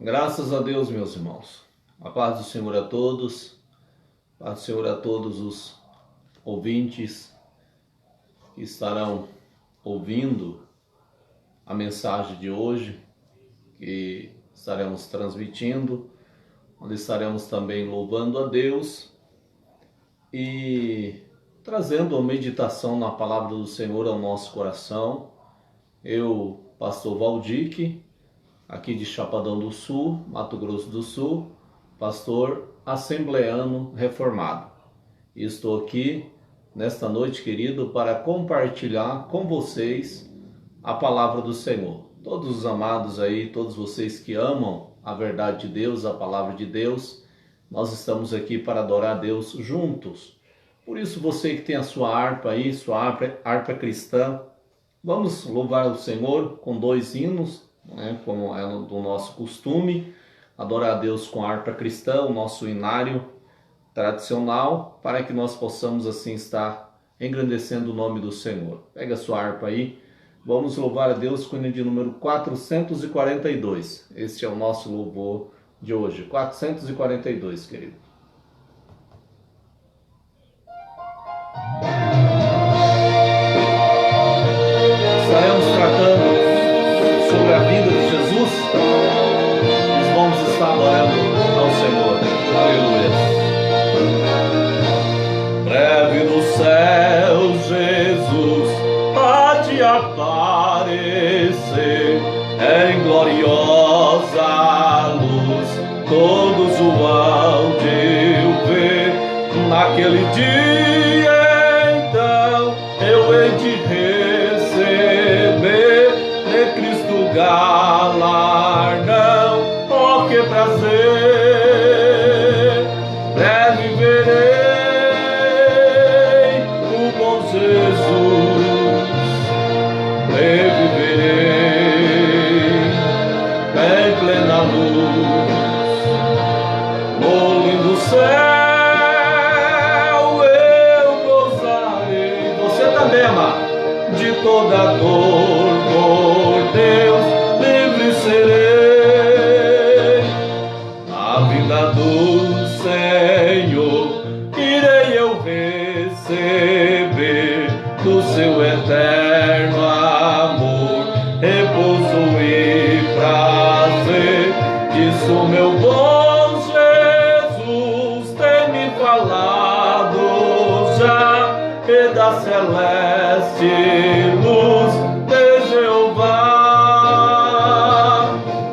Graças a Deus, meus irmãos. A paz do Senhor a todos, a paz do Senhor a todos os ouvintes que estarão ouvindo a mensagem de hoje, que estaremos transmitindo, onde estaremos também louvando a Deus e trazendo a meditação na palavra do Senhor ao nosso coração. Eu, pastor Valdir, aqui de Chapadão do Sul, Mato Grosso do Sul, pastor assembleano reformado. E estou aqui nesta noite, querido, para compartilhar com vocês a palavra do Senhor. Todos os amados aí, todos vocês que amam a verdade de Deus, a palavra de Deus, nós estamos aqui para adorar a Deus juntos. Por isso, você que tem a sua harpa aí, sua harpa cristã, vamos louvar o Senhor com 2 hinos, como é do nosso costume, adorar a Deus com a harpa cristã, o nosso inário tradicional, para que nós possamos assim estar engrandecendo o nome do Senhor. Pega a sua harpa aí, vamos louvar a Deus com o hino de número 442. Este é o nosso louvor de hoje, 442, querido. Estaremos tratando sobre a vida de Jesus, nós vamos estar adorando ao Senhor. Aleluia. Breve no céu, Jesus há de aparecer em gloriosa luz, todos o hão de ver. Naquele dia, então, eu hei de receber de Cristo galardão. Oh, que prazer! Breve verei o bom Jesus, breve verei em plena luz, no lindo céu eu gozarei. Você também, amado, de toda dor por Deus livre serei. A vida do Senhor irei eu receber, do seu eterno amor, repouso e prazer. Disso meu bom Jesus tem me falado já, e da celeste luz de Jeová.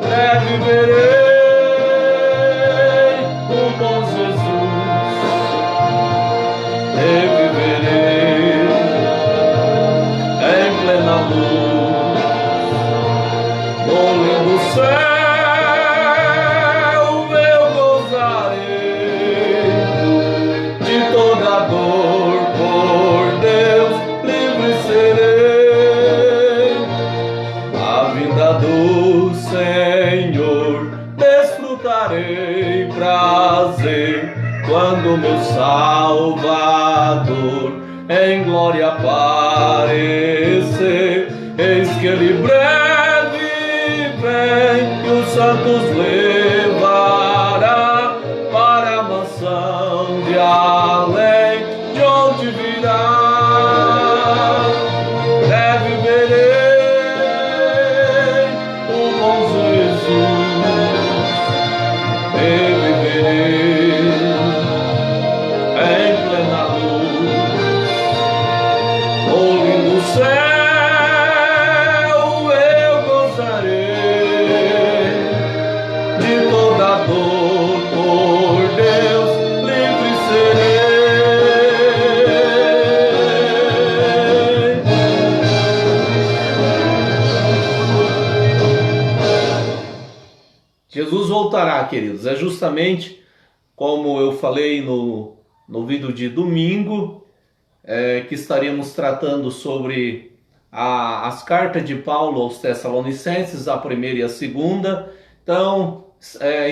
Breve verei o bom Jesus, breve verei em plena luz, no lindo céu eu gozarei, de toda dor por Deus livre serei. A vinda do Senhor desfrutarei prazer, quando meu Salvador em glória aparecer. Eis que ele breve vem e os santos levará para a mansão de além, de onde virá. Breve verei o bom Jesus, breve verei em plena luz, no lindo céu eu gozarei, de toda dor por Deus livre serei. Jesus voltará, queridos. É justamente como eu falei no vídeo de domingo, que estaríamos tratando sobre as cartas de Paulo aos Tessalonicenses, a primeira e a segunda. Então,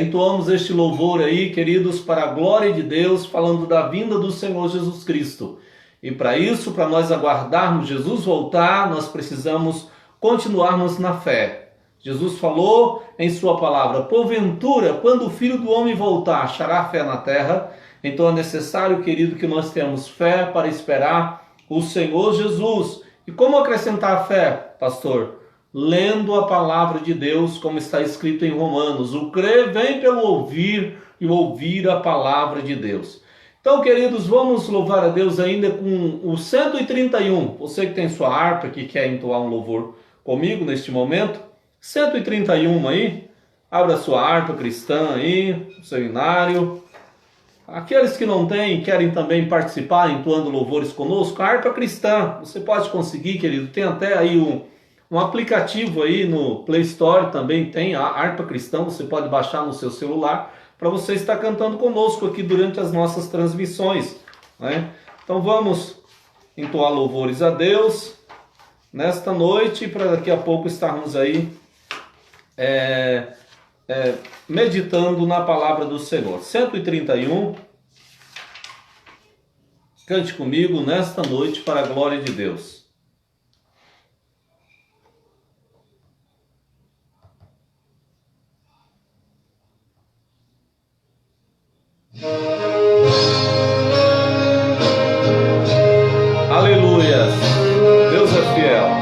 entoamos este louvor aí, queridos, para a glória de Deus, falando da vinda do Senhor Jesus Cristo. E para isso, para nós aguardarmos Jesus voltar, nós precisamos continuarmos na fé. Jesus falou em sua palavra: porventura, quando o Filho do Homem voltar, achará fé na terra? Então é necessário, querido, que nós tenhamos fé para esperar o Senhor Jesus. E como acrescentar a fé, pastor? Lendo a palavra de Deus, como está escrito em Romanos. O crer vem pelo ouvir e ouvir a palavra de Deus. Então, queridos, vamos louvar a Deus ainda com o 131. Você que tem sua harpa, que quer entoar um louvor comigo neste momento, 131 aí, abra sua harpa cristã aí, o seu inário. Aqueles que não têm, querem também participar entoando louvores conosco, a harpa cristã, você pode conseguir, querido, tem até aí um aplicativo aí no Play Store, também tem a harpa cristã, você pode baixar no seu celular, para você estar cantando conosco aqui durante as nossas transmissões, né? Então vamos entoar louvores a Deus nesta noite, para daqui a pouco estarmos aí meditando na palavra do Senhor. 131, cante comigo nesta noite para a glória de Deus. Aleluia, Deus é fiel.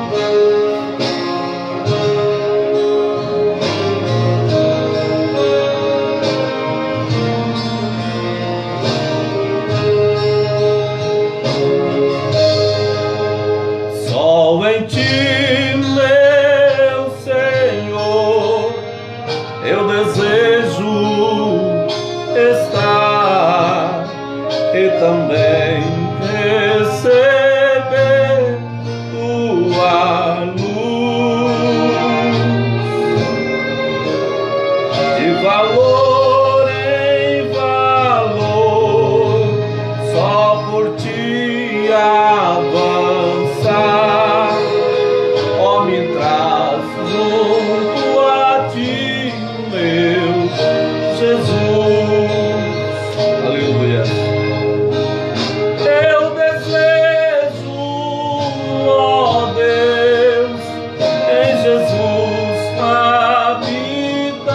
Só em ti, meu Senhor, eu desejo estar e também receber tua luz de valor em valor, só por ti avançar. Ó, me traz junto a ti, meu Jesus. Aleluia. Eu desejo, ó Deus, em Jesus habitar,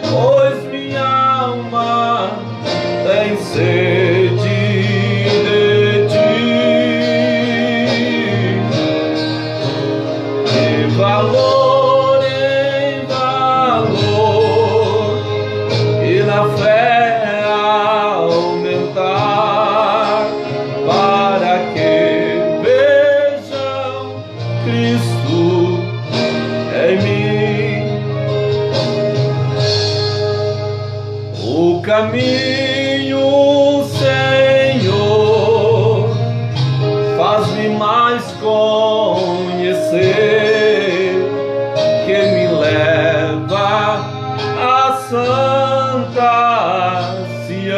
pois minha alma tem sede de ti. De valor em valor e na fé aumentar, para que vejam Cristo em mim. O caminho, Senhor, faz-me mais conhecer, que me leva a Santa Sião.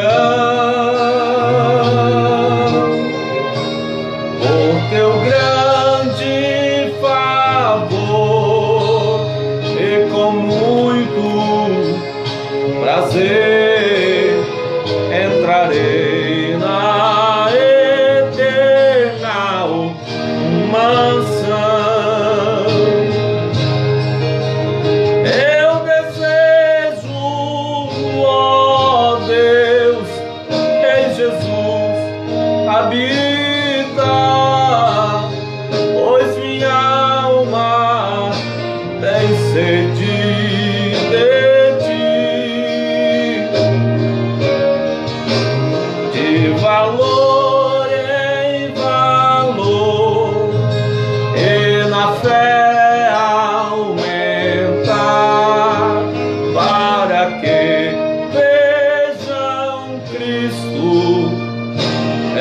Por teu grande favor e com muito prazer entrarei na eterna mansão. Eu desejo, ó Deus, em Jesus habitar, pois minha alma tem sede de ti. De valor em valor e na fé aumentar, para que vejam Cristo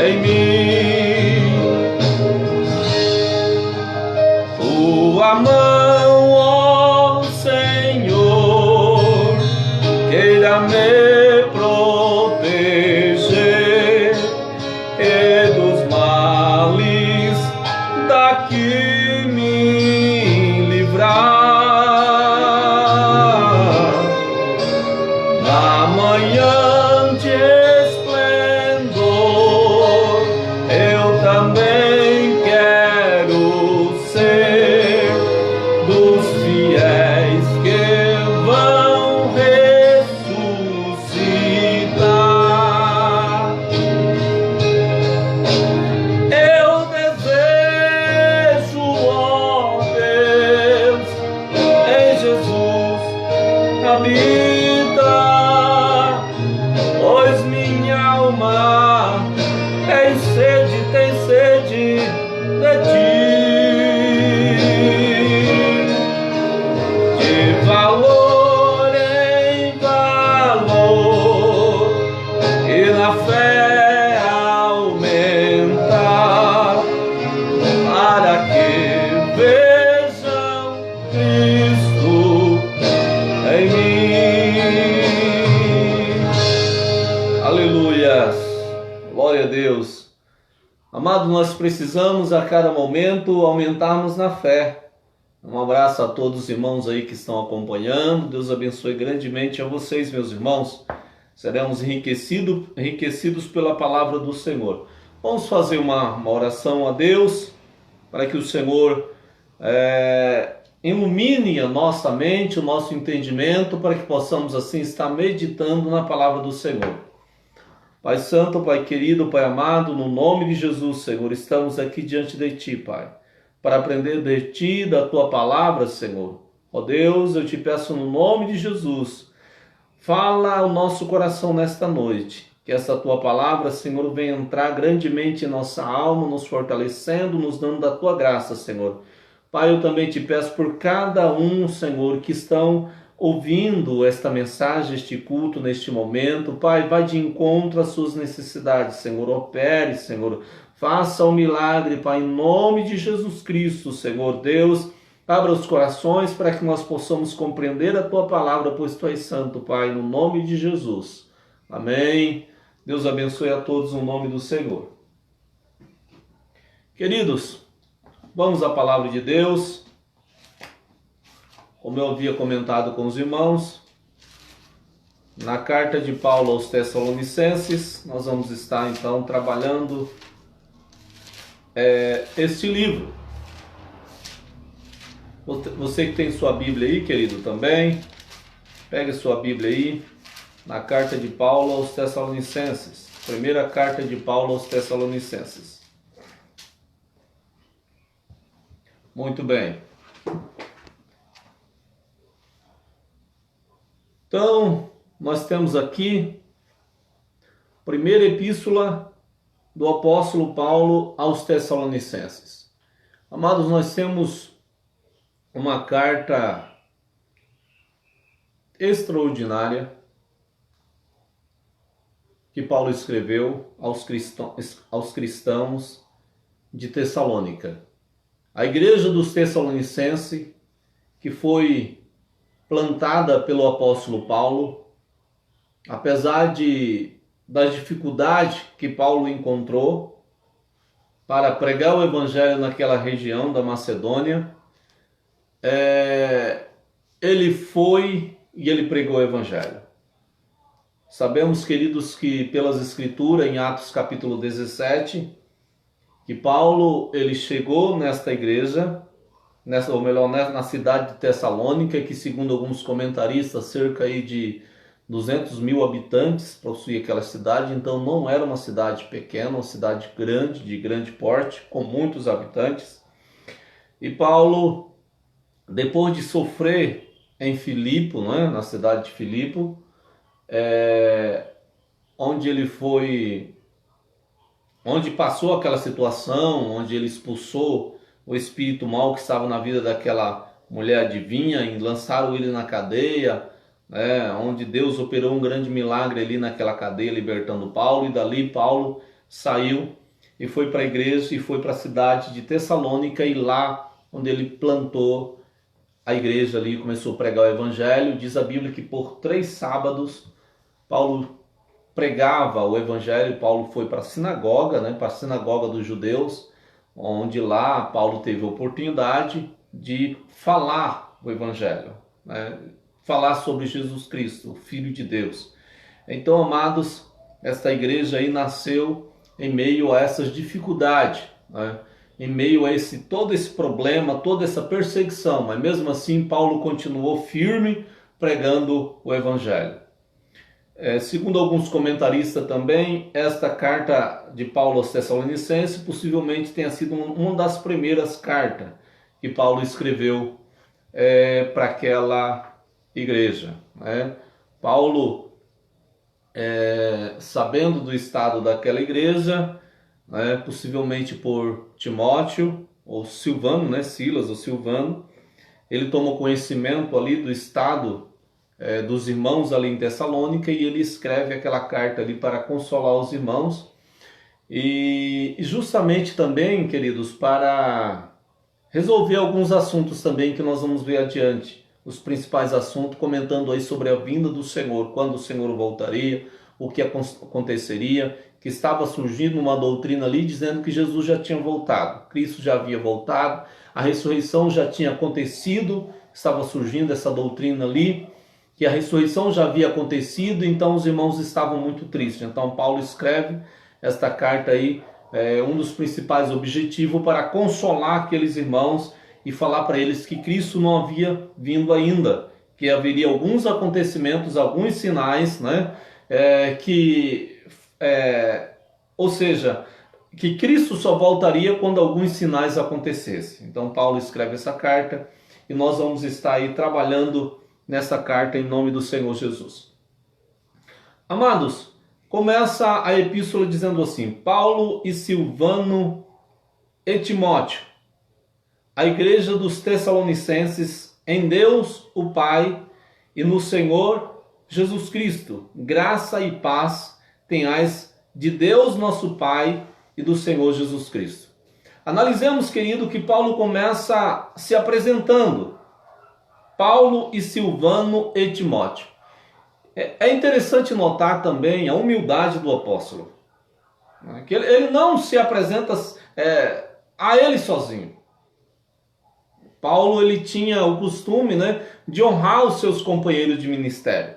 em mim. Tua mão, ó Senhor, habita, pois minha alma tem sede de ti. De valor em valor e na fé aumentar, para que vejam Cristo em mim. Aleluias, glória a Deus. Amado, nós precisamos a cada momento aumentarmos na fé. Um abraço a todos os irmãos aí que estão acompanhando. Deus abençoe grandemente a vocês, meus irmãos. Seremos enriquecidos pela palavra do Senhor. Vamos fazer uma oração a Deus para que o Senhor ilumine a nossa mente, o nosso entendimento, para que possamos assim estar meditando na palavra do Senhor. Pai Santo, Pai querido, Pai amado, no nome de Jesus, Senhor, estamos aqui diante de Ti, Pai, para aprender de Ti, da Tua palavra, Senhor. Ó Deus, eu te peço no nome de Jesus, fala ao nosso coração nesta noite, que essa Tua palavra, Senhor, venha entrar grandemente em nossa alma, nos fortalecendo, nos dando da Tua graça, Senhor. Pai, eu também te peço por cada um, Senhor, que estão ouvindo esta mensagem, este culto neste momento. Pai, vai de encontro às suas necessidades, Senhor. Opere, Senhor. Faça um milagre, Pai, em nome de Jesus Cristo, Senhor Deus. Abra os corações para que nós possamos compreender a Tua palavra, pois Tu és santo, Pai, no nome de Jesus. Amém. Deus abençoe a todos no nome do Senhor. Queridos, vamos à palavra de Deus. Como eu havia comentado com os irmãos, na carta de Paulo aos Tessalonicenses, nós vamos estar então trabalhando este livro. Você que tem sua Bíblia aí, querido, também, pegue sua Bíblia aí, na carta de Paulo aos Tessalonicenses, primeira carta de Paulo aos Tessalonicenses. Muito bem. Então, nós temos aqui a primeira epístola do apóstolo Paulo aos Tessalonicenses. Amados, nós temos uma carta extraordinária que Paulo escreveu aos cristãos de Tessalônica. A igreja dos Tessalonicenses, que foi plantada pelo apóstolo Paulo, apesar das dificuldades que Paulo encontrou para pregar o evangelho naquela região da Macedônia, ele foi e ele pregou o evangelho. Sabemos, queridos, que pelas escrituras, em Atos capítulo 17, que Paulo ele chegou nesta igreja, ou melhor, na cidade de Tessalônica, que segundo alguns comentaristas, cerca aí de 200 mil habitantes possuía aquela cidade. Então não era uma cidade pequena, uma cidade grande, de grande porte, com muitos habitantes. E Paulo, depois de sofrer em Filipo, na cidade de Filipo, onde passou aquela situação, onde ele expulsou o espírito mau que estava na vida daquela mulher adivinha e lançaram ele na cadeia, onde Deus operou um grande milagre ali naquela cadeia, libertando Paulo, e dali Paulo saiu e foi para a igreja e foi para a cidade de Tessalônica, e lá onde ele plantou a igreja ali, começou a pregar o evangelho. Diz a Bíblia que por 3 sábados Paulo pregava o evangelho. Paulo foi para a sinagoga, para a sinagoga dos judeus, onde lá Paulo teve a oportunidade de falar o evangelho, falar sobre Jesus Cristo, o Filho de Deus. Então, amados, esta igreja aí nasceu em meio a essas dificuldades, em meio a todo esse problema, toda essa perseguição, mas mesmo assim Paulo continuou firme pregando o evangelho. Segundo alguns comentaristas também, esta carta de Paulo aos Tessalonicenses possivelmente tenha sido uma das primeiras cartas que Paulo escreveu para aquela igreja, né? Paulo, sabendo do estado daquela igreja, né, possivelmente por Timóteo ou Silvano, né, Silas ou Silvano, ele tomou conhecimento ali do estado dos irmãos ali em Tessalônica, e ele escreve aquela carta ali para consolar os irmãos, e justamente também, queridos, para resolver alguns assuntos também que nós vamos ver adiante, os principais assuntos, comentando aí sobre a vinda do Senhor, quando o Senhor voltaria, o que aconteceria, que estava surgindo uma doutrina ali dizendo que Jesus já tinha voltado, Cristo já havia voltado, a ressurreição já tinha acontecido, estava surgindo essa doutrina ali, que a ressurreição já havia acontecido, então os irmãos estavam muito tristes. Então Paulo escreve esta carta aí, um dos principais objetivos para consolar aqueles irmãos e falar para eles que Cristo não havia vindo ainda, que haveria alguns acontecimentos, alguns sinais, né, ou seja, que Cristo só voltaria quando alguns sinais acontecessem. Então Paulo escreve essa carta e nós vamos estar aí trabalhando nessa carta em nome do Senhor Jesus. Amados, começa a epístola dizendo assim: Paulo e Silvano e Timóteo, a igreja dos Tessalonicenses, em Deus o Pai e no Senhor Jesus Cristo, graça e paz tenhais de Deus nosso Pai e do Senhor Jesus Cristo. Analisemos, querido, que Paulo começa se apresentando. Paulo e Silvano e Timóteo. É interessante notar também a humildade do apóstolo, que ele não se apresenta a ele sozinho. Paulo, ele tinha o costume, né, de honrar os seus companheiros de ministério.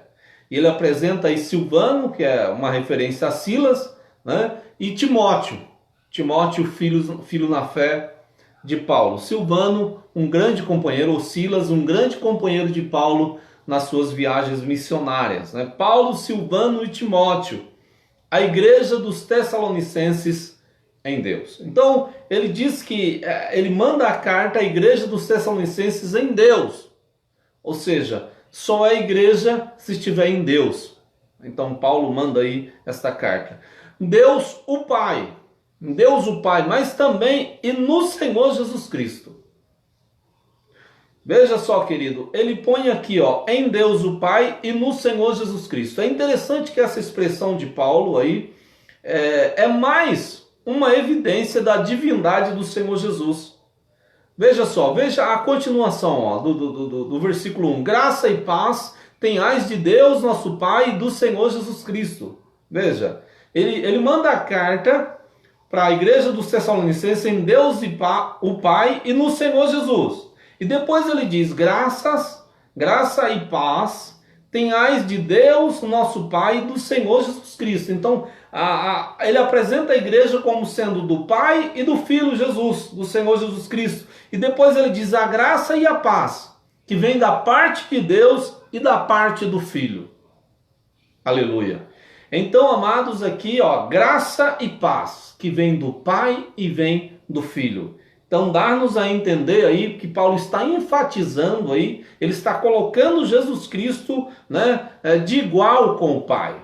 E ele apresenta aí Silvano, que é uma referência a Silas, né, e Timóteo, filho na fé de Paulo. Silvano, um grande companheiro, ou Silas, um grande companheiro de Paulo nas suas viagens missionárias, né? Paulo, Silvano e Timóteo, a igreja dos Tessalonicenses em Deus. Então, ele diz que ele manda a carta à igreja dos Tessalonicenses em Deus. Ou seja, só é igreja se estiver em Deus. Então, Paulo manda aí esta carta. Deus o Pai, mas também e no Senhor Jesus Cristo. Veja só, querido, ele põe aqui, em Deus o Pai e no Senhor Jesus Cristo. É interessante que essa expressão de Paulo aí é mais uma evidência da divindade do Senhor Jesus. Veja só, veja a continuação do versículo 1. Graça e paz tenhais de Deus nosso Pai e do Senhor Jesus Cristo. Veja, ele manda a carta para a igreja dos Tessalonicenses em Deus o Pai e no Senhor Jesus. E depois ele diz: graça e paz tenhais de Deus, nosso Pai, e do Senhor Jesus Cristo. Então, ele apresenta a igreja como sendo do Pai e do Filho Jesus, do Senhor Jesus Cristo. E depois ele diz a graça e a paz, que vem da parte de Deus e da parte do Filho. Aleluia. Então, amados, aqui, graça e paz, que vem do Pai e vem do Filho. Então, dá-nos a entender aí que Paulo está enfatizando aí, ele está colocando Jesus Cristo, né, de igual com o Pai.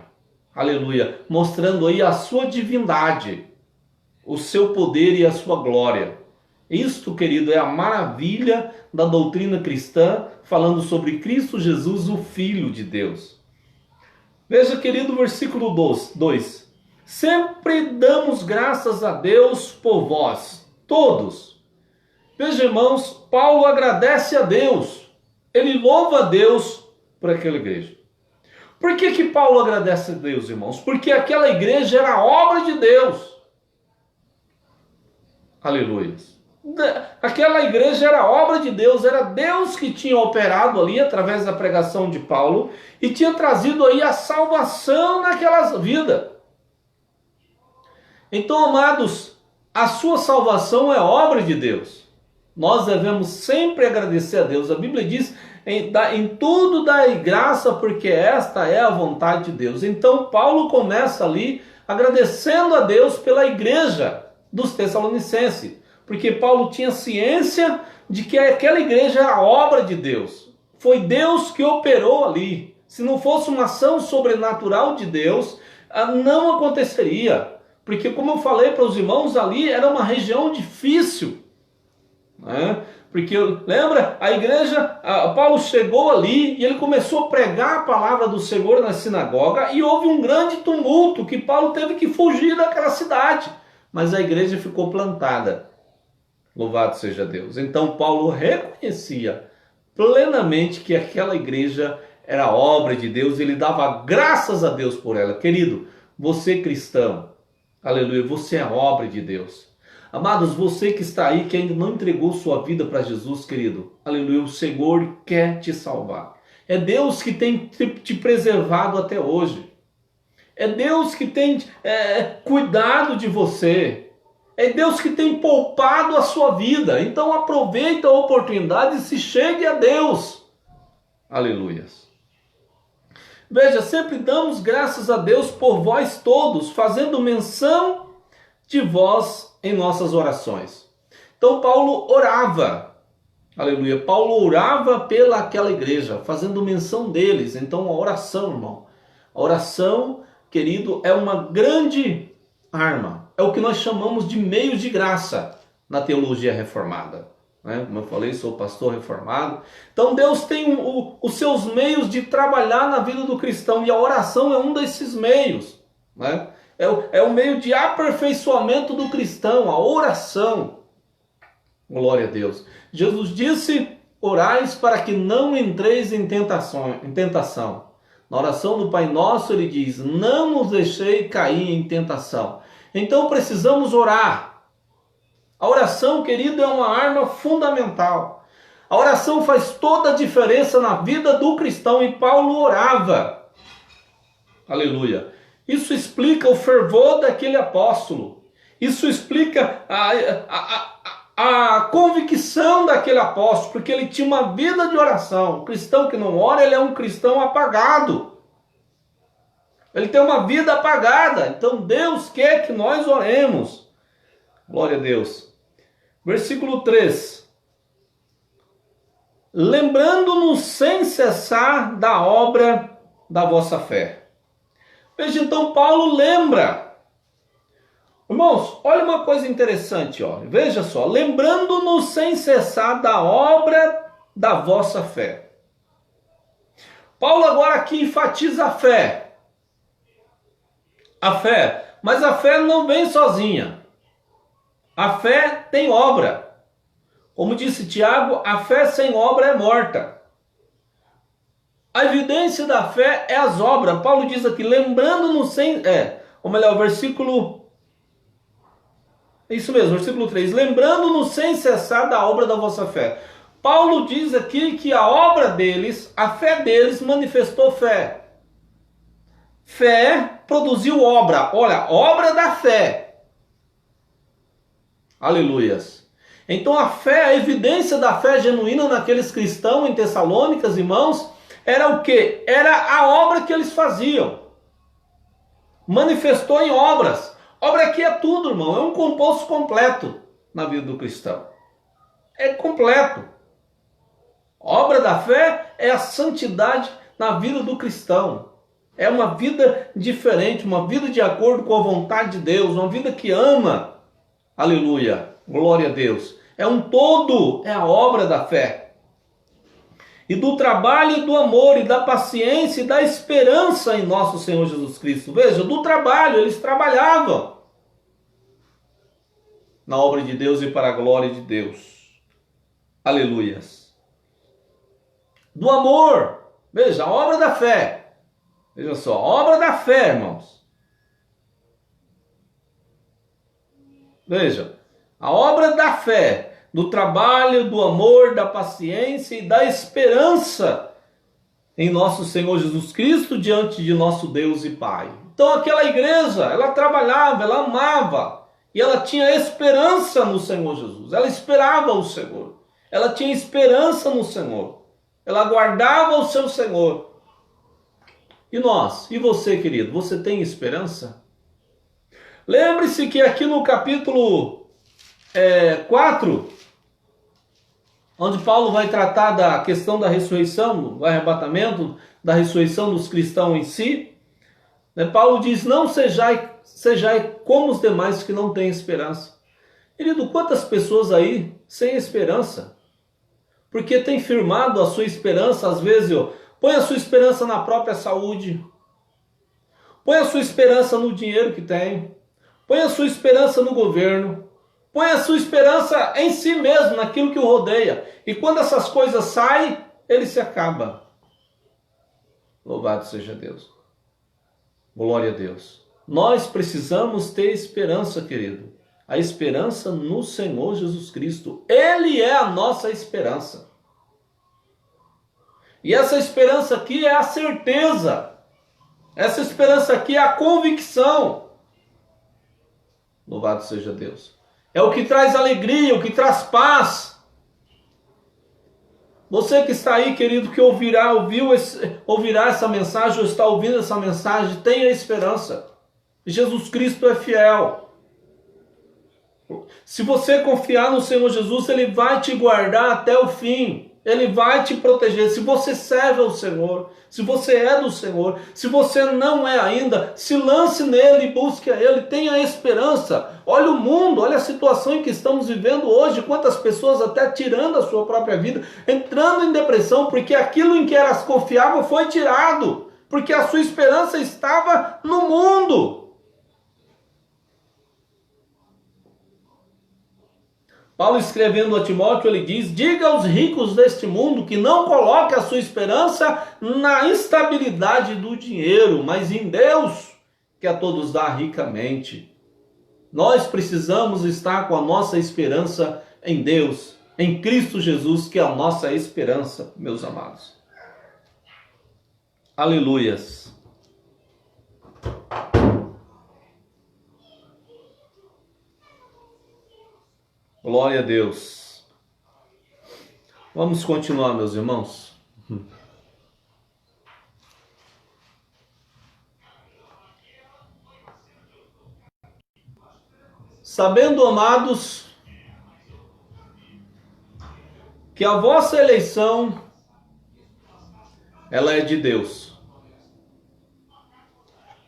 Aleluia. Mostrando aí a sua divindade, o seu poder e a sua glória. Isto, querido, é a maravilha da doutrina cristã, falando sobre Cristo Jesus, o Filho de Deus. Veja, querido, versículo 2. Sempre damos graças a Deus por vós, todos. Veja, irmãos, Paulo agradece a Deus. Ele louva a Deus por aquela igreja. Por que Paulo agradece a Deus, irmãos? Porque aquela igreja era obra de Deus. Aleluia. Aquela igreja era obra de Deus, era Deus que tinha operado ali através da pregação de Paulo e tinha trazido aí a salvação naquelas vidas. Então, amados, a sua salvação é obra de Deus. Nós devemos sempre agradecer a Deus. A Bíblia diz, em tudo dai graça, porque esta é a vontade de Deus. Então, Paulo começa ali agradecendo a Deus pela igreja dos Tessalonicenses. Porque Paulo tinha ciência de que aquela igreja era obra de Deus. Foi Deus que operou ali. Se não fosse uma ação sobrenatural de Deus, não aconteceria. Porque, como eu falei para os irmãos, ali era uma região difícil, né? Porque, lembra, a igreja, Paulo chegou ali e ele começou a pregar a palavra do Senhor na sinagoga e houve um grande tumulto que Paulo teve que fugir daquela cidade. Mas a igreja ficou plantada. Louvado seja Deus. Então Paulo reconhecia plenamente que aquela igreja era obra de Deus e ele dava graças a Deus por ela. Querido, você cristão, aleluia, você é obra de Deus. Amados, você que está aí, que ainda não entregou sua vida para Jesus, querido, aleluia, o Senhor quer te salvar. É Deus que tem te preservado até hoje. É Deus que tem cuidado de você. É Deus que tem poupado a sua vida. Então aproveita a oportunidade e se chegue a Deus. Aleluias. Veja, sempre damos graças a Deus por vós todos, fazendo menção de vós em nossas orações. Então Paulo orava, aleluia, Paulo orava pela aquela igreja, fazendo menção deles. Então a oração, irmão, a oração, querido, é uma grande arma, é o que nós chamamos de meio de graça na teologia reformada, né? Como eu falei, sou pastor reformado. Então Deus tem os seus meios de trabalhar na vida do cristão e a oração é um desses meios, né? É o meio de aperfeiçoamento do cristão, a oração. Glória a Deus. Jesus disse, orais para que não entreis em tentação. Na oração do Pai Nosso ele diz, não nos deixei cair em tentação. Então precisamos orar. A oração, querido, é uma arma fundamental. A oração faz toda a diferença na vida do cristão e Paulo orava. Aleluia. Isso explica o fervor daquele apóstolo. Isso explica a convicção daquele apóstolo, porque ele tinha uma vida de oração. O cristão que não ora, ele é um cristão apagado. Ele tem uma vida apagada. Então Deus quer que nós oremos. Glória a Deus. Versículo 3. Lembrando-nos sem cessar da obra da vossa fé. Veja, então Paulo lembra. Irmãos, olha uma coisa interessante, ó. Veja só, lembrando-nos sem cessar da obra da vossa fé. Paulo agora aqui enfatiza a fé. A fé, mas a fé não vem sozinha. A fé tem obra. Como disse Tiago, a fé sem obra é morta. A evidência da fé é as obras. Paulo diz aqui, lembrando-nos sem... ou melhor, versículo... Isso mesmo, versículo 3. Lembrando-nos sem cessar da obra da vossa fé. Paulo diz aqui que a obra deles, a fé deles manifestou fé. Fé produziu obra. Olha, obra da fé. Aleluias. Então a fé, a evidência da fé genuína naqueles cristãos em Tessalônicas, irmãos, era o quê? Era a obra que eles faziam. Manifestou em obras. Obra aqui é tudo, irmão. É um composto completo na vida do cristão. É completo. Obra da fé é a santidade na vida do cristão. É uma vida diferente, uma vida de acordo com a vontade de Deus, uma vida que ama. Aleluia. Glória a Deus. É um todo, é a obra da fé. E do trabalho e do amor e da paciência e da esperança em nosso Senhor Jesus Cristo. Veja, do trabalho, eles trabalhavam na obra de Deus e para a glória de Deus. Aleluias. Do amor, veja, a obra da fé. Veja só, a obra da fé, irmãos. Veja, a obra da fé. Do trabalho, do amor, da paciência e da esperança em nosso Senhor Jesus Cristo diante de nosso Deus e Pai. Então aquela igreja, ela trabalhava, ela amava e ela tinha esperança no Senhor Jesus. Ela esperava o Senhor. Ela tinha esperança no Senhor. Ela aguardava o seu Senhor. E nós? E você, querido? Você tem esperança? Lembre-se que aqui no capítulo 4... onde Paulo vai tratar da questão da ressurreição, do arrebatamento, da ressurreição dos cristãos em si, né? Paulo diz, não sejai como os demais que não têm esperança. Querido, quantas pessoas aí sem esperança? Porque tem firmado a sua esperança, às vezes, põe a sua esperança na própria saúde, põe a sua esperança no dinheiro que tem, põe a sua esperança no governo, põe a sua esperança em si mesmo, naquilo que o rodeia. E quando essas coisas saem, ele se acaba. Louvado seja Deus. Glória a Deus. Nós precisamos ter esperança, querido. A esperança no Senhor Jesus Cristo. Ele é a nossa esperança. E essa esperança aqui é a certeza. Essa esperança aqui é a convicção. Louvado seja Deus. É o que traz alegria, o que traz paz. Você que está aí, querido, que ouvirá essa mensagem, ou está ouvindo essa mensagem, tenha esperança. Jesus Cristo é fiel. Se você confiar no Senhor Jesus, Ele vai te guardar até o fim. Ele vai te proteger. Se você serve ao Senhor, se você é do Senhor, se você não é ainda, se lance nele, busque a Ele, tenha esperança. Olha o mundo, olha a situação em que estamos vivendo hoje, quantas pessoas até tirando a sua própria vida, entrando em depressão, porque aquilo em que elas confiavam foi tirado, porque a sua esperança estava no mundo. Paulo escrevendo a Timóteo, ele diz, diga aos ricos deste mundo que não coloque a sua esperança na instabilidade do dinheiro, mas em Deus, que a todos dá ricamente. Nós precisamos estar com a nossa esperança em Deus, em Cristo Jesus, que é a nossa esperança, meus amados. Aleluias. Glória a Deus. Vamos continuar, meus irmãos. Sabendo, amados, que a vossa eleição, ela é de Deus.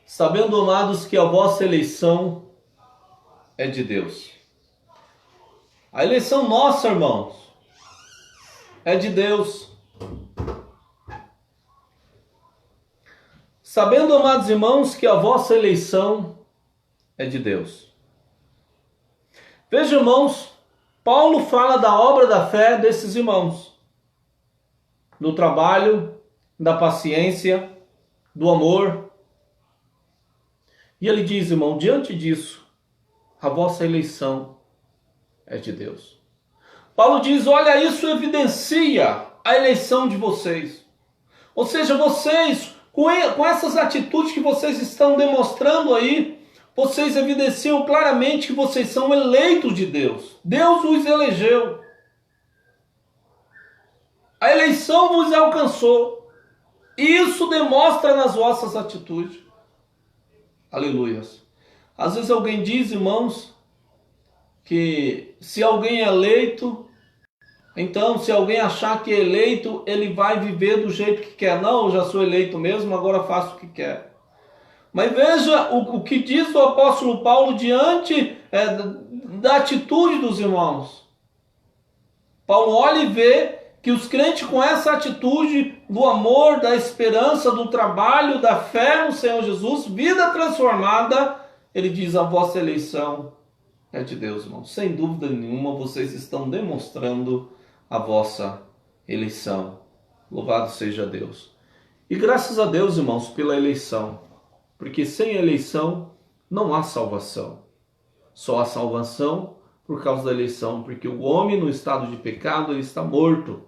Sabendo, amados, que a vossa eleição é de Deus. A eleição nossa, irmãos, é de Deus. Sabendo, amados irmãos, que a vossa eleição é de Deus. Veja, irmãos, Paulo fala da obra da fé desses irmãos, do trabalho, da paciência, do amor. E ele diz, irmão, diante disso, a vossa eleição é de Deus. Paulo diz, olha, isso evidencia a eleição de vocês. Ou seja, vocês, com essas atitudes que vocês estão demonstrando aí, vocês evidenciam claramente que vocês são eleitos de Deus. Deus os elegeu. A eleição vos alcançou. E isso demonstra nas vossas atitudes. Aleluias. Às vezes alguém diz, irmãos, que se alguém é eleito, então se alguém achar que é eleito, ele vai viver do jeito que quer. Não, eu já sou eleito mesmo, agora faço o que quer. Mas veja o que diz o apóstolo Paulo diante da atitude dos irmãos. Paulo olha e vê que os crentes com essa atitude do amor, da esperança, do trabalho, da fé no Senhor Jesus, vida transformada, ele diz, a vossa eleição é de Deus, irmão. Sem dúvida nenhuma, vocês estão demonstrando a vossa eleição. Louvado seja Deus. E graças a Deus, irmãos, pela eleição. Porque sem eleição não há salvação. Só há salvação por causa da eleição. Porque o homem no estado de pecado ele está morto.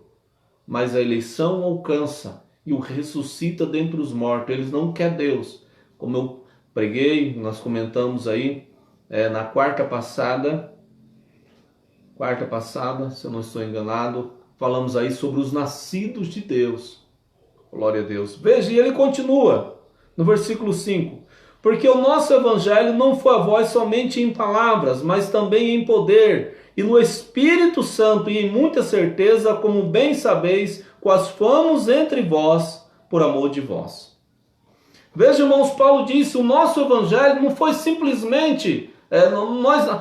Mas a eleição alcança e o ressuscita dentre os mortos. Eles não querem Deus. Como eu preguei, nós comentamos aí, na quarta passada, se eu não estou enganado, falamos aí sobre os nascidos de Deus. Glória a Deus. Veja, e ele continua no versículo 5. Porque o nosso evangelho não foi a voz somente em palavras, mas também em poder, e no Espírito Santo e em muita certeza, como bem sabeis, quais fomos entre vós por amor de vós. Veja, irmãos, Paulo disse, o nosso evangelho não foi simplesmente,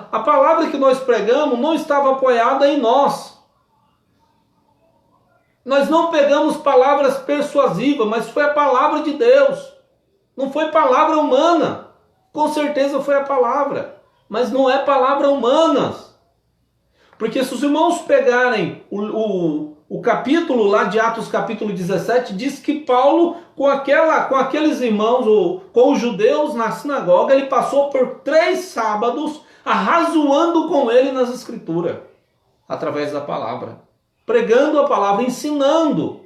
a palavra que nós pregamos não estava apoiada em nós. Nós não pegamos palavras persuasivas, mas foi a palavra de Deus. Não foi palavra humana. Com certeza foi a palavra, mas não é palavra humana. Porque se os irmãos pegarem o capítulo lá de Atos capítulo 17, diz que Paulo, com aqueles irmãos, ou com os judeus na sinagoga, ele passou por 3 sábados arrazoando com ele nas escrituras, através da palavra, pregando a palavra, ensinando,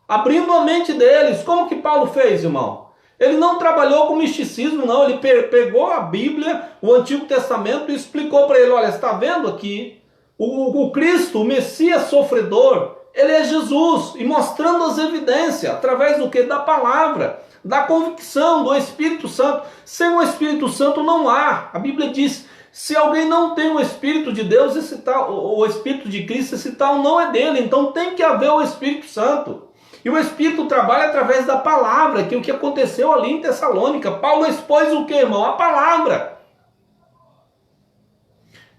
abrindo a mente deles. Como que Paulo fez, irmão? Ele não trabalhou com misticismo, não. Ele pegou a Bíblia, o Antigo Testamento, e explicou para ele, olha, está vendo aqui? O Cristo, o Messias sofredor, ele é Jesus, e mostrando as evidências, através do que? Da palavra, da convicção, do Espírito Santo. Sem o Espírito Santo não há. A Bíblia diz, se alguém não tem o Espírito de Deus, esse tal, o Espírito de Cristo, esse tal não é dele. Então tem que haver o Espírito Santo. E o Espírito trabalha através da palavra, que é o que aconteceu ali em Tessalônica. Paulo expôs o que, irmão? A palavra.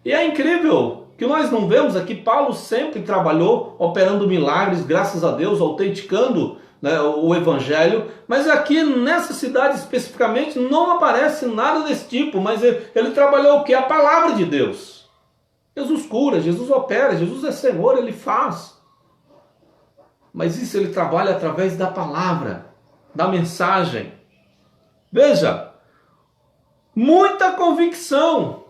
E é incrível que nós não vemos aqui, Paulo sempre trabalhou operando milagres, graças a Deus, autenticando, né, o Evangelho, mas aqui nessa cidade especificamente não aparece nada desse tipo, mas ele trabalhou o que? A palavra de Deus. Jesus cura, Jesus opera, Jesus é Senhor, ele faz. Mas isso ele trabalha através da palavra, da mensagem. Veja, muita convicção.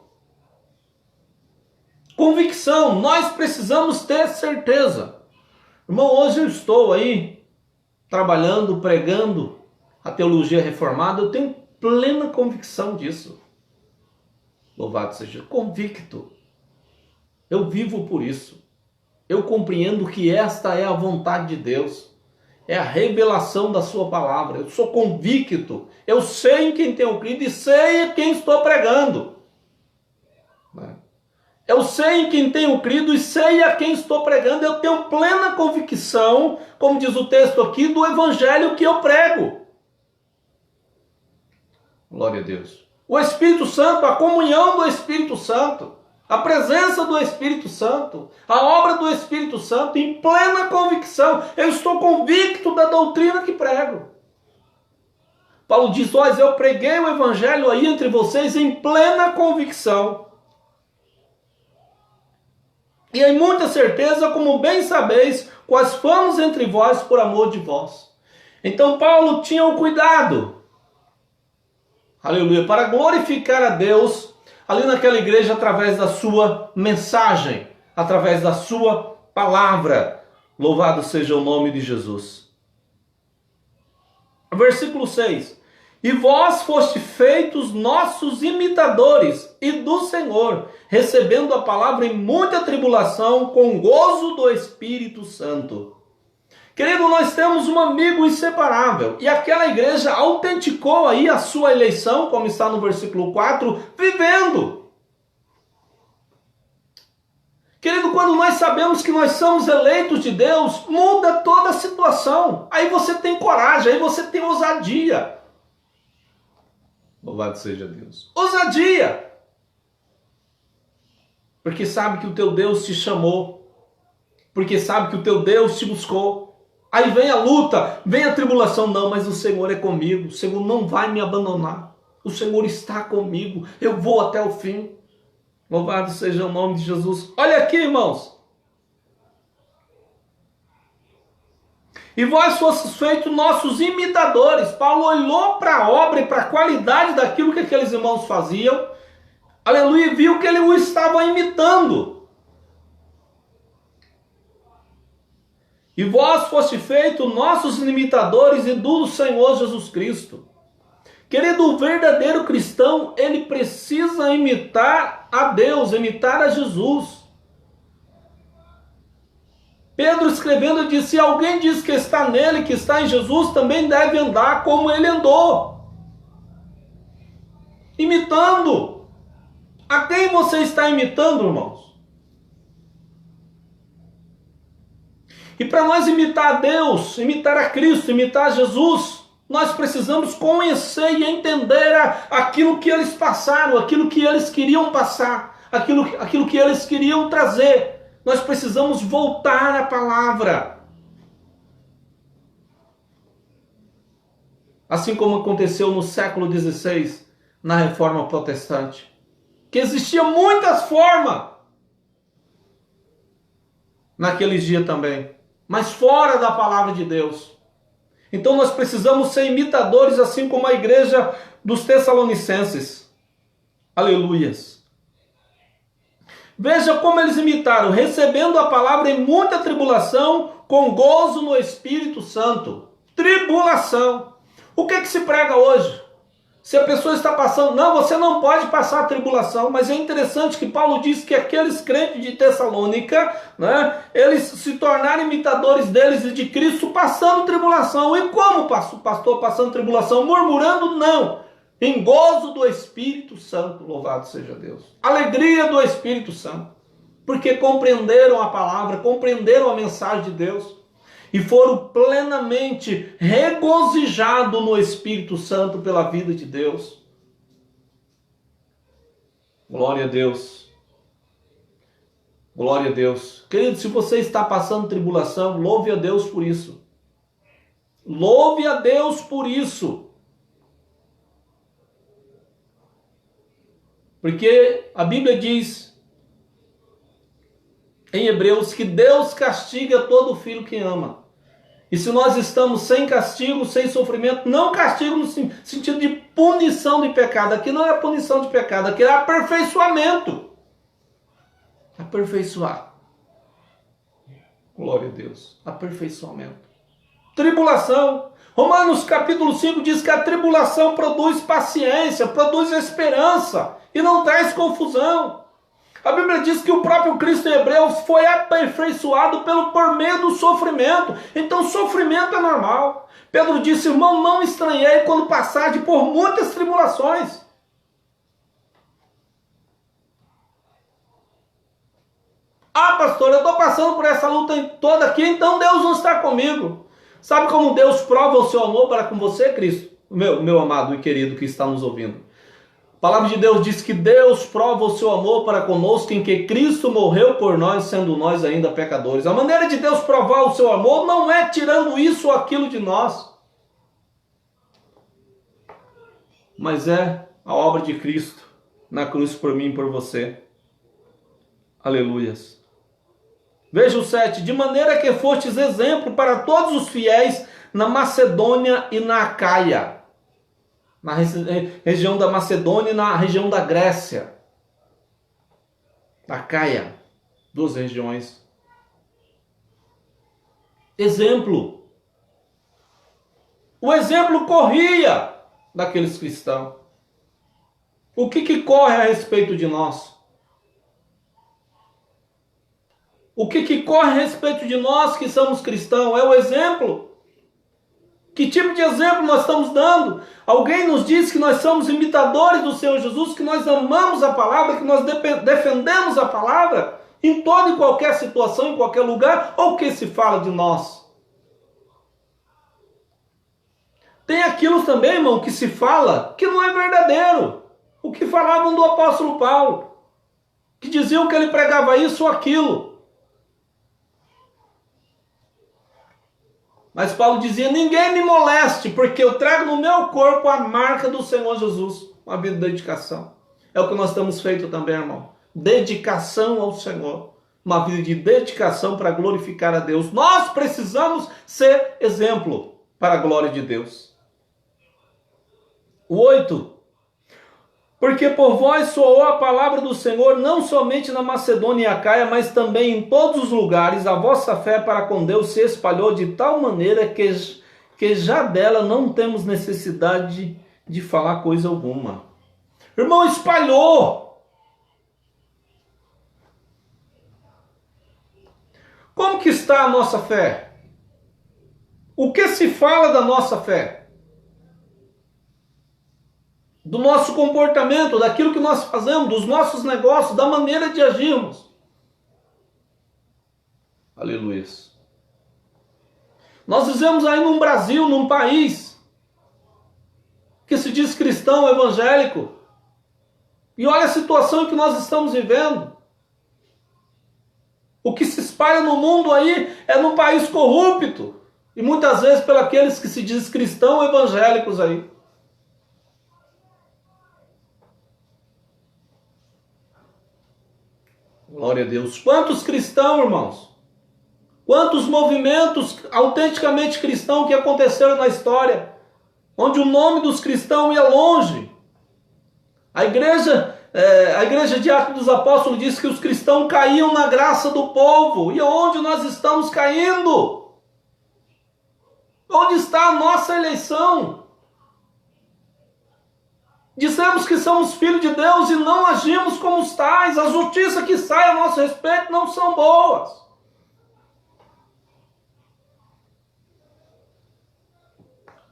Convicção, nós precisamos ter certeza. Irmão, hoje eu estou aí trabalhando, pregando a teologia reformada, eu tenho plena convicção disso. Louvado seja, convicto. Eu vivo por isso. Eu compreendo que esta é a vontade de Deus. É a revelação da sua palavra. Eu sou convicto. Eu sei em quem tenho crido e sei em quem estou pregando. Eu sei em quem tenho crido e sei a quem estou pregando. Eu tenho plena convicção, como diz o texto aqui, do evangelho que eu prego. Glória a Deus. O Espírito Santo, a comunhão do Espírito Santo, a presença do Espírito Santo, a obra do Espírito Santo, em plena convicção. Eu estou convicto da doutrina que prego. Paulo diz, olha, eu preguei o evangelho aí entre vocês em plena convicção. E em muita certeza, como bem sabeis, quais fomos entre vós por amor de vós. Então Paulo tinha o cuidado, aleluia, para glorificar a Deus ali naquela igreja através da sua mensagem, através da sua palavra. Louvado seja o nome de Jesus. Versículo 6. E vós foste feitos nossos imitadores e do Senhor, recebendo a palavra em muita tribulação, com gozo do Espírito Santo. Querido, nós temos um amigo inseparável, e aquela igreja autenticou aí a sua eleição, como está no versículo 4, vivendo. Querido, quando nós sabemos que nós somos eleitos de Deus, muda toda a situação. Aí você tem coragem, aí você tem ousadia. Louvado seja Deus. Ousadia! Porque sabe que o teu Deus te chamou. Porque sabe que o teu Deus te buscou. Aí vem a luta, vem a tribulação. Não, mas o Senhor é comigo. O Senhor não vai me abandonar. O Senhor está comigo. Eu vou até o fim. Louvado seja o nome de Jesus. Olha aqui, irmãos. E vós fostes feitos nossos imitadores. Paulo olhou para a obra e para a qualidade daquilo que aqueles irmãos faziam. Aleluia, e viu que ele o estava imitando. E vós fostes feitos nossos imitadores e do Senhor Jesus Cristo. Querido, o verdadeiro cristão, ele precisa imitar a Deus, imitar a Jesus. Pedro escrevendo disse, se alguém diz que está nele, que está em Jesus, também deve andar como ele andou. Imitando. A quem você está imitando, irmãos? E para nós imitar a Deus, imitar a Cristo, imitar a Jesus, nós precisamos conhecer e entender aquilo que eles passaram, aquilo que eles queriam passar, aquilo que eles queriam trazer. Nós precisamos voltar à palavra. Assim como aconteceu no século XVI, na Reforma Protestante, que existia muitas formas naqueles dias também, mas fora da palavra de Deus. Então nós precisamos ser imitadores, assim como a igreja dos Tessalonicenses. Aleluias. Veja como eles imitaram, recebendo a palavra em muita tribulação, com gozo no Espírito Santo. Tribulação. O que se prega hoje? Se a pessoa está passando... Não, você não pode passar a tribulação, mas é interessante que Paulo diz que aqueles crentes de Tessalônica, né, eles se tornaram imitadores deles e de Cristo passando tribulação. E como o pastor passando tribulação? Murmurando? Não. Em gozo do Espírito Santo, louvado seja Deus. Alegria do Espírito Santo. Porque compreenderam a palavra, compreenderam a mensagem de Deus. E foram plenamente regozijados no Espírito Santo pela vida de Deus. Glória a Deus. Glória a Deus. Querido, se você está passando tribulação, louve a Deus por isso. Louve a Deus por isso. Porque a Bíblia diz em Hebreus que Deus castiga todo filho que ama. E se nós estamos sem castigo, sem sofrimento, não castigo no sentido de punição de pecado. Aqui não é punição de pecado, aqui é aperfeiçoamento. Aperfeiçoar. Glória a Deus. Aperfeiçoamento. Tribulação. Romanos capítulo 5 diz que a tribulação produz paciência, produz esperança e não traz confusão. A Bíblia diz que o próprio Cristo em Hebreus foi aperfeiçoado por meio do sofrimento. Então sofrimento é normal. Pedro disse, irmão, não estranhei quando passarde por muitas tribulações. Ah, pastor, eu estou passando por essa luta toda aqui, então Deus não está comigo. Sabe como Deus prova o seu amor para com você, Cristo? Meu amado e querido que está nos ouvindo. A palavra de Deus diz que Deus prova o seu amor para conosco em que Cristo morreu por nós, sendo nós ainda pecadores. A maneira de Deus provar o seu amor não é tirando isso ou aquilo de nós, mas é a obra de Cristo na cruz por mim e por você. Aleluias. Veja o 7. De maneira que fostes exemplo para todos os fiéis na Macedônia e na Acaia. Na região da Macedônia e na região da Grécia. Acaia. Duas regiões. Exemplo. O exemplo corria daqueles cristãos. O que corre a respeito de nós? O que corre a respeito de nós que somos cristãos? É o exemplo. Que tipo de exemplo nós estamos dando? Alguém nos diz que nós somos imitadores do Senhor Jesus, que nós amamos a palavra, que nós defendemos a palavra em toda e qualquer situação, em qualquer lugar, ou o que se fala de nós? Tem aquilo também, irmão, que se fala que não é verdadeiro. O que falavam do apóstolo Paulo, que diziam que ele pregava isso ou aquilo. Mas Paulo dizia, ninguém me moleste, porque eu trago no meu corpo a marca do Senhor Jesus. Uma vida de dedicação. É o que nós temos feito também, irmão. Dedicação ao Senhor. Uma vida de dedicação para glorificar a Deus. Nós precisamos ser exemplo para a glória de Deus. O 8. Porque por vós soou a palavra do Senhor, não somente na Macedônia e Acaia, mas também em todos os lugares. A vossa fé para com Deus se espalhou de tal maneira que já dela não temos necessidade de falar coisa alguma. Irmão, espalhou. Como que está a nossa fé? O que se fala da nossa fé? Do nosso comportamento, daquilo que nós fazemos, dos nossos negócios, da maneira de agirmos. Aleluia. Nós vivemos aí num Brasil, num país que se diz cristão evangélico. E olha a situação em que nós estamos vivendo. O que se espalha no mundo aí é num país corrupto. E muitas vezes pelos aqueles que se diz cristão evangélicos aí. Glória a Deus. Quantos cristãos, irmãos? Quantos movimentos autenticamente cristãos que aconteceram na história, onde o nome dos cristãos ia longe. A igreja de Atos dos Apóstolos diz que os cristãos caíam na graça do povo. E onde nós estamos caindo? Onde está a nossa eleição? Dizemos que somos filhos de Deus e não agimos como os tais. As notícias que saem a nosso respeito não são boas.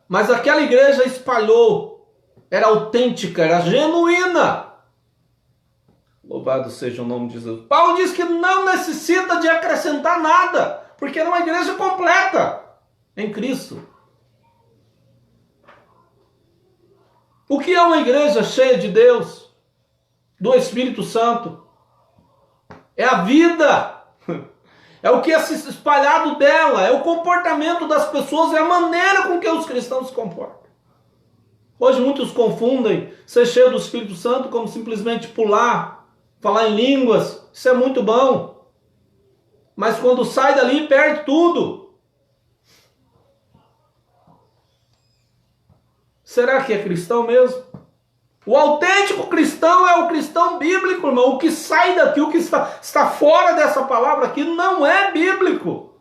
Mas aquela igreja espalhou, era autêntica, era genuína. Louvado seja o nome de Jesus. Paulo diz que não necessita de acrescentar nada, porque era uma igreja completa em Cristo. O que é uma igreja cheia de Deus, do Espírito Santo? É a vida, é o que é espalhado dela, é o comportamento das pessoas, é a maneira com que os cristãos se comportam. Hoje muitos confundem ser cheio do Espírito Santo como simplesmente pular, falar em línguas. Isso é muito bom, mas quando sai dali perde tudo. Será que é cristão mesmo? O autêntico cristão é o cristão bíblico, irmão. O que sai daqui, o que está fora dessa palavra aqui, não é bíblico.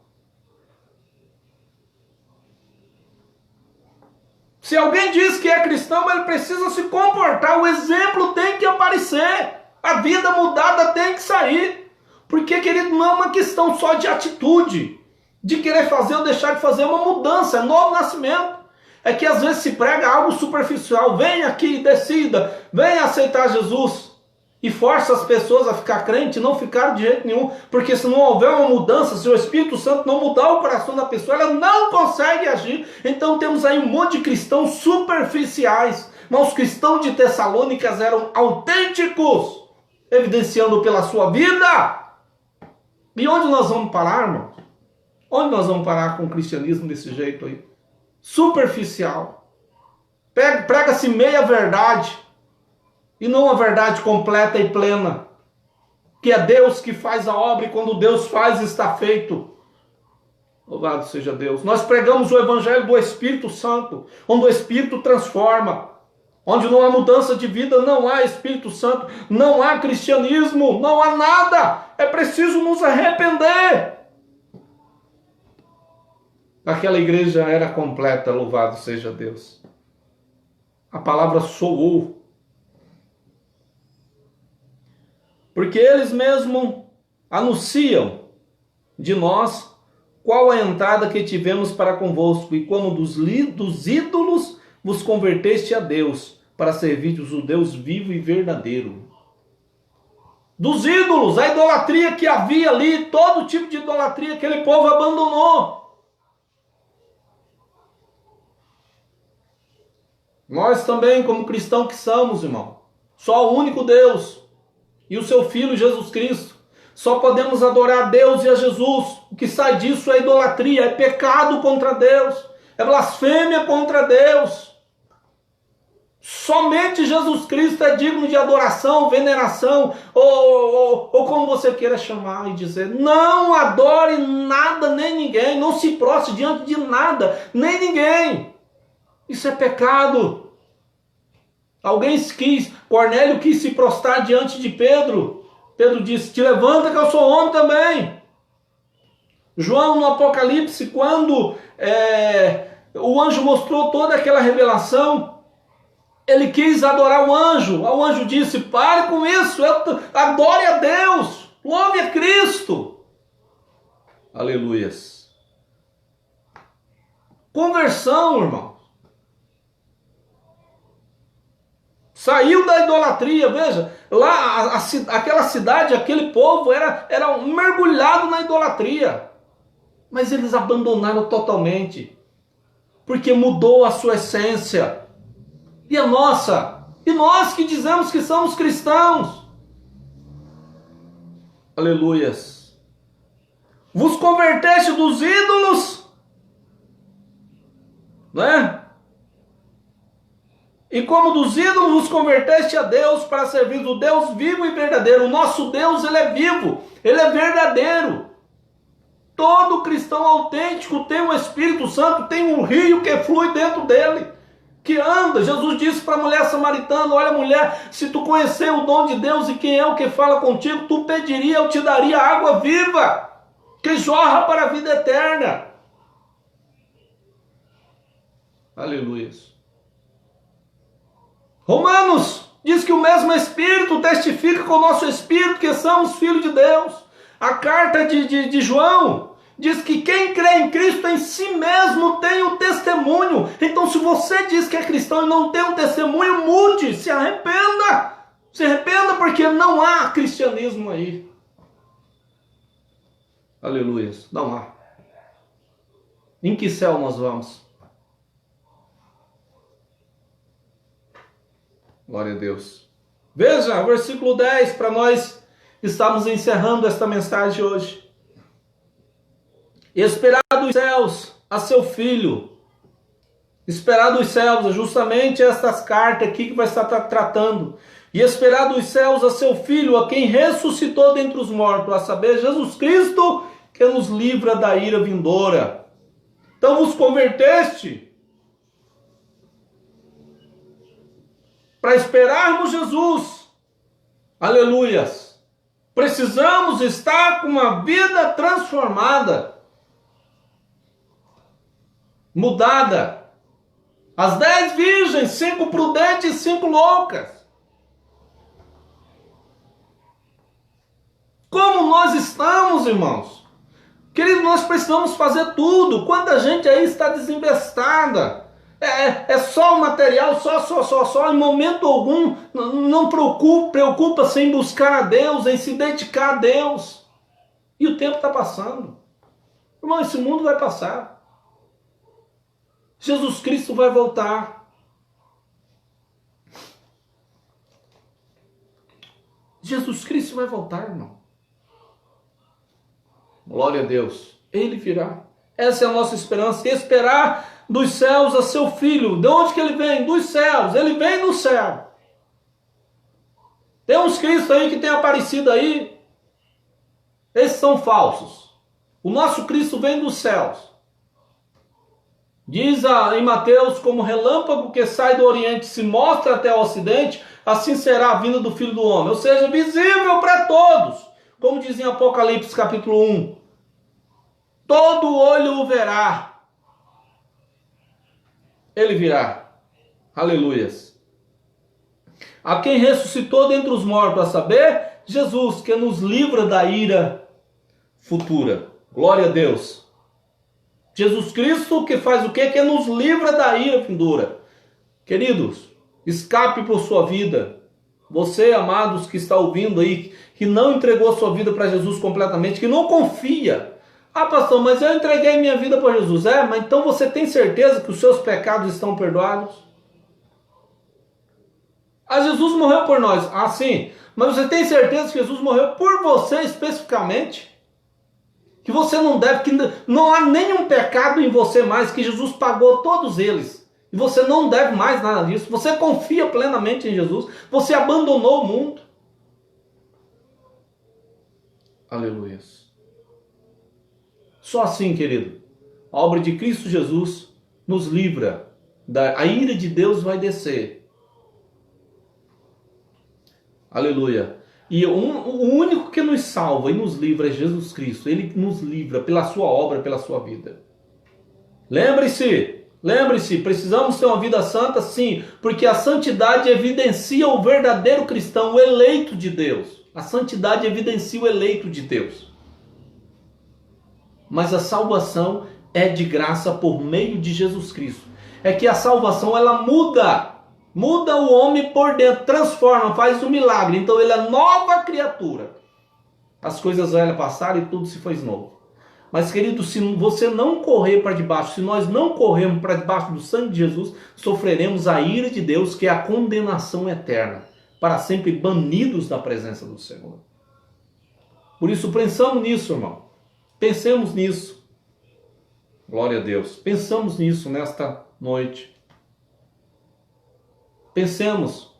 Se alguém diz que é cristão, ele precisa se comportar. O exemplo tem que aparecer. A vida mudada tem que sair. Porque, querido, não é uma questão só de atitude, de querer fazer ou deixar de fazer, é uma mudança, é novo nascimento. É que às vezes se prega algo superficial. Vem aqui, decida, venha aceitar Jesus. E força as pessoas a ficar crente, não ficar de jeito nenhum. Porque se não houver uma mudança, se o Espírito Santo não mudar o coração da pessoa, ela não consegue agir. Então temos aí um monte de cristãos superficiais. Mas os cristãos de Tessalônicas eram autênticos, evidenciando pela sua vida. E onde nós vamos parar, irmão? Onde nós vamos parar com o cristianismo desse jeito aí? Superficial. Prega-se meia verdade e não a verdade completa e plena, que é Deus que faz a obra e quando Deus faz está feito. Louvado seja Deus. Nós pregamos o evangelho do Espírito Santo, onde o Espírito transforma, onde não há mudança de vida, não há Espírito Santo, não há cristianismo, não há nada. É preciso nos arrepender. Aquela igreja era completa, louvado seja Deus. A palavra soou. Porque eles mesmos anunciam de nós qual a entrada que tivemos para convosco e como dos ídolos vos converteste a Deus, para servir-vos o Deus vivo e verdadeiro. Dos ídolos, a idolatria que havia ali, todo tipo de idolatria, aquele povo abandonou. Nós também, como cristãos que somos, irmão, só o único Deus e o seu Filho Jesus Cristo. Só podemos adorar a Deus e a Jesus. O que sai disso é idolatria, é pecado contra Deus, é blasfêmia contra Deus. Somente Jesus Cristo é digno de adoração, veneração, ou como você queira chamar e dizer. Não adore nada nem ninguém, não se prostre diante de nada nem ninguém. Isso é pecado. Cornélio quis se prostrar diante de Pedro. Pedro disse, te levanta que eu sou homem também. João no Apocalipse, quando o anjo mostrou toda aquela revelação, ele quis adorar o anjo. O anjo disse, pare com isso, adore a Deus, louve a Cristo. Aleluias. Conversão, irmão. Saiu da idolatria, veja, lá aquela cidade, aquele povo era mergulhado na idolatria. Mas eles abandonaram totalmente, porque mudou a sua essência. E a nossa? E nós que dizemos que somos cristãos? Aleluias. Vos converteste dos ídolos, né? E como dos ídolos vos converteste a Deus para servir do Deus vivo e verdadeiro. O nosso Deus, ele é vivo, ele é verdadeiro. Todo cristão autêntico tem um Espírito Santo, tem um rio que flui dentro dele, que anda. Jesus disse para a mulher samaritana: olha, mulher, se tu conhecer o dom de Deus e quem é o que fala contigo, tu pediria, eu te daria água viva, que jorra para a vida eterna. Aleluia. Romanos diz que o mesmo Espírito testifica com o nosso Espírito que somos filhos de Deus. A carta de João diz que quem crê em Cristo em si mesmo tem um testemunho. Então, se você diz que é cristão e não tem um testemunho, mude, se arrependa. Se arrependa, porque não há cristianismo aí. Aleluia, não há. Em que céu nós vamos? Glória a Deus. Veja, versículo 10, para nós estamos encerrando esta mensagem hoje. Esperar dos céus a seu filho. Esperar dos céus, é justamente estas cartas aqui que vai estar tratando. E esperar dos céus a seu filho, a quem ressuscitou dentre os mortos, a saber, Jesus Cristo, que nos livra da ira vindoura. Então vos converteste para esperarmos Jesus. Aleluias. Precisamos estar com uma vida transformada, mudada. As 10 virgens, 5 prudentes e 5 loucas. Como nós estamos, irmãos? Querido, nós precisamos fazer tudo. Quanta gente aí está desinvestada. É só o material, só. Em momento algum, não preocupa-se em buscar a Deus, em se dedicar a Deus. E o tempo está passando. Irmão, esse mundo vai passar. Jesus Cristo vai voltar. Jesus Cristo vai voltar, irmão. Glória a Deus. Ele virá. Essa é a nossa esperança. Esperar dos céus a seu filho. De onde que ele vem? Dos céus. Ele vem do céu. Tem uns cristos aí que tem aparecido aí. Esses são falsos. O nosso Cristo vem dos céus. Diz em Mateus: como relâmpago que sai do oriente se mostra até o ocidente, assim será a vinda do Filho do Homem. Ou seja, visível para todos. Como diz em Apocalipse capítulo 1. Todo olho o verá. Ele virá. Aleluias. A quem ressuscitou dentre os mortos, a saber, Jesus, que nos livra da ira futura. Glória a Deus. Jesus Cristo que faz o quê? Que nos livra da ira vindoura. Queridos, escape por sua vida. Você, amados, que está ouvindo aí, que não entregou a sua vida para Jesus completamente, que não confia. Ah, pastor, mas eu entreguei minha vida para Jesus. Mas então você tem certeza que os seus pecados estão perdoados? Ah, Jesus morreu por nós. Ah, sim. Mas você tem certeza que Jesus morreu por você especificamente? Que você não deve, que não há nenhum pecado em você mais, que Jesus pagou todos eles. E você não deve mais nada disso. Você confia plenamente em Jesus. Você abandonou o mundo. Aleluia. Só assim, querido, a obra de Cristo Jesus nos livra. A ira de Deus vai descer. Aleluia. E o único que nos salva e nos livra é Jesus Cristo. Ele nos livra pela sua obra, pela sua vida. Lembre-se, precisamos ter uma vida santa, sim, porque a santidade evidencia o verdadeiro cristão, o eleito de Deus. A santidade evidencia o eleito de Deus. Mas a salvação é de graça por meio de Jesus Cristo. É que a salvação, ela muda o homem por dentro, transforma, faz um milagre. Então ele é nova criatura. As coisas velhas passaram e tudo se fez novo. Mas, querido, se você não correr para debaixo, se nós não corrermos para debaixo do sangue de Jesus, sofreremos a ira de Deus, que é a condenação eterna, para sempre banidos da presença do Senhor. Por isso, pensamos nisso, irmão. Pensemos nisso. Glória a Deus. Pensamos nisso nesta noite. Pensemos.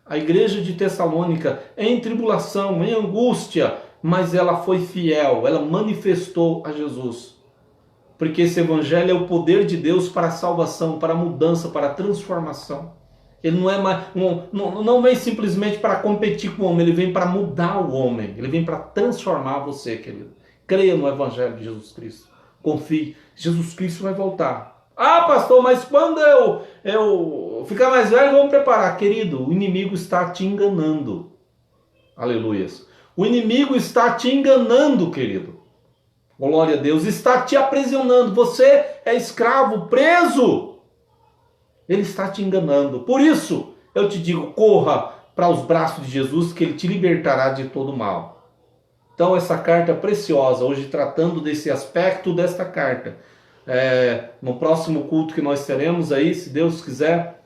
A igreja de Tessalônica, em tribulação, em angústia, mas ela foi fiel, ela manifestou a Jesus. Porque esse evangelho é o poder de Deus para a salvação, para a mudança, para a transformação. Ele não é mais, não vem simplesmente para competir com o homem, ele vem para mudar o homem, ele vem para transformar você, querido. Creia no evangelho de Jesus Cristo. Confie, Jesus Cristo vai voltar. Ah, pastor, mas quando eu ficar mais velho, vamos preparar. Querido, o inimigo está te enganando. Aleluias. O inimigo está te enganando, querido. Glória a Deus. Está te aprisionando. Você é escravo, preso. Ele está te enganando. Por isso, eu te digo, corra para os braços de Jesus, que ele te libertará de todo mal. Então, essa carta preciosa, hoje tratando desse aspecto desta carta. No próximo culto que nós teremos aí, se Deus quiser,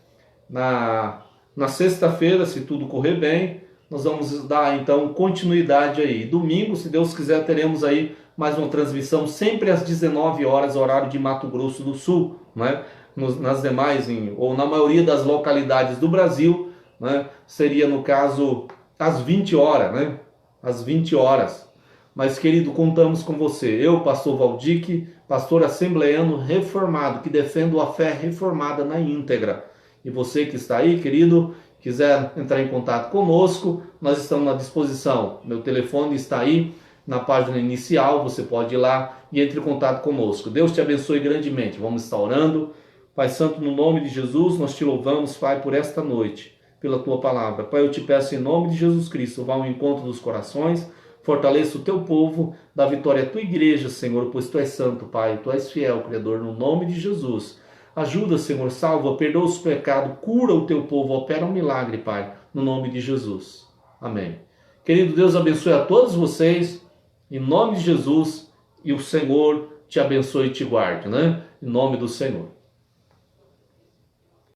na sexta-feira, se tudo correr bem, nós vamos dar então continuidade aí. Domingo, se Deus quiser, teremos aí mais uma transmissão, sempre às 19 horas, horário de Mato Grosso do Sul, né? Nas demais, ou na maioria das localidades do Brasil, né? Seria no caso às 20 horas, né? Às 20 horas. Mas, querido, contamos com você. Eu, pastor Valdique, pastor assembleiano reformado, que defendo a fé reformada na íntegra. E você que está aí, querido, quiser entrar em contato conosco, nós estamos à disposição. Meu telefone está aí na página inicial, você pode ir lá e entre em contato conosco. Deus te abençoe grandemente. Vamos estar orando. Pai Santo, no nome de Jesus, nós te louvamos, Pai, por esta noite, pela tua palavra. Pai, eu te peço em nome de Jesus Cristo, vá ao encontro dos corações, fortaleça o teu povo, dá vitória à tua igreja, Senhor, pois tu és santo, Pai, tu és fiel, Criador, no nome de Jesus. Ajuda, Senhor, salva, perdoa os pecados, cura o teu povo, opera um milagre, Pai, no nome de Jesus. Amém. Querido Deus, abençoe a todos vocês, em nome de Jesus, e o Senhor te abençoe e te guarde, né? Em nome do Senhor.